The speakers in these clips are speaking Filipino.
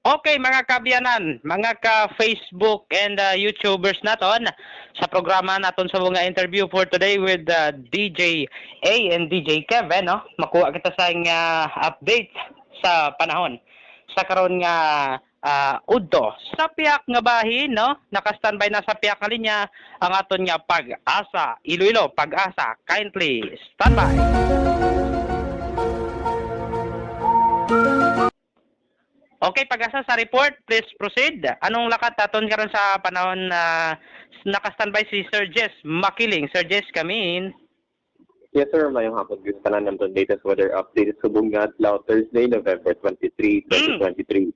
Okay, mga kabyanan, mga ka-Facebook and YouTubers naton sa programa naton sa mga interview for today with DJ A and DJ Kevin, no? Makuha kita sa update sa panahon. Sa karon nga udto sa piyak nga bahin, no? Naka-standby na sa piyak nga linya ang aton nga Pag-asa, Iloilo, Pag-asa. Kindly standby. Okay, Pag-asa sa report, please proceed. Anong lakat aton karon sa panahon na naka-standby si Sir Jess Makiling? Sir Jess, come in. Yes, sir. Mayong hapon gusto na ng latest weather update sa Bungat, Lao, Thursday, November 23, 2023.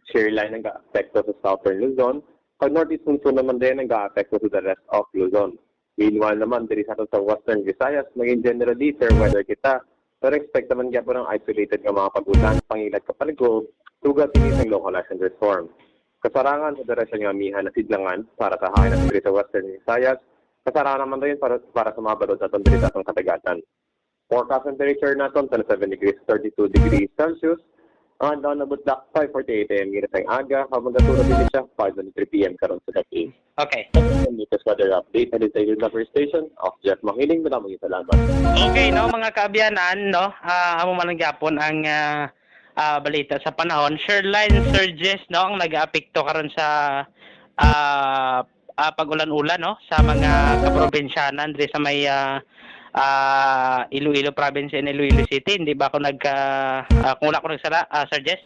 Share line ang ga-apekto sa Southern Luzon. Pag Northeast Monsoon naman din ang ga-apekto sa the rest of Luzon. Meanwhile naman, diri sa Western Visayas, maging generally fair weather kita. Pero expect naman po ng isolated nga mga pagulan, pangilat kapaligob, tugat inis ng localized thunderstorm. Kasarangan sa direksyon ng amihan na sidlangan para sa hangin at diri sa Western Visayas. Kasarangan naman rin para sa mga balod at diri sa katagatan. Forecast temperature natin 27 degrees 32 degrees Celsius. Ang daw na butlak 5:48 AM ginit ang aga habang katulad din siya 5:03 PM karon sa gabi. Okay. Latest weather update na dito sa station of Jeff Mahiling. Maraming salamat. Okay, no, mga kaabyanan, no, amo man gyapon ang balita sa panahon. Shoreline surges, no, ang nag-aapekto karon sa pag-ulan-ulan, no, sa mga kaprobinsyanan diri sa may Iloilo province and Iloilo City. Hindi ba ako kung wala ko nagsara, Sir Jess?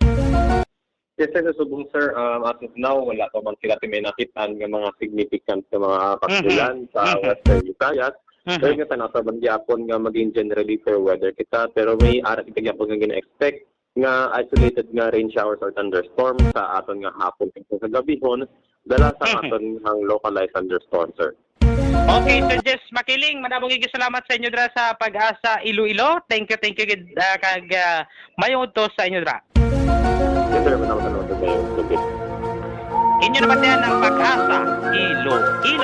Yes, sir. Subong, sir. As of now, wala pa man sila nakitaan ng mga significant na mga pagkulan sa Western Visayas. Pero nga tanasa bangyapon nga maging generally fair weather kita. Pero may arat kita gyapon nga gina-expect nga isolated nga rain showers or thunderstorms sa aton nga hapon sa gabihon dala sa aton ang localized thunderstorm, sir. Okay, Sir Jess Makiling, madamong salamat sa inyo dra sa Pag-asa Iloilo. Thank you kag mayong udto sa inyo dra. Yes, sir. Maraming salamat sa inyo. Inyo naman yan ang Pag-asa Iloilo.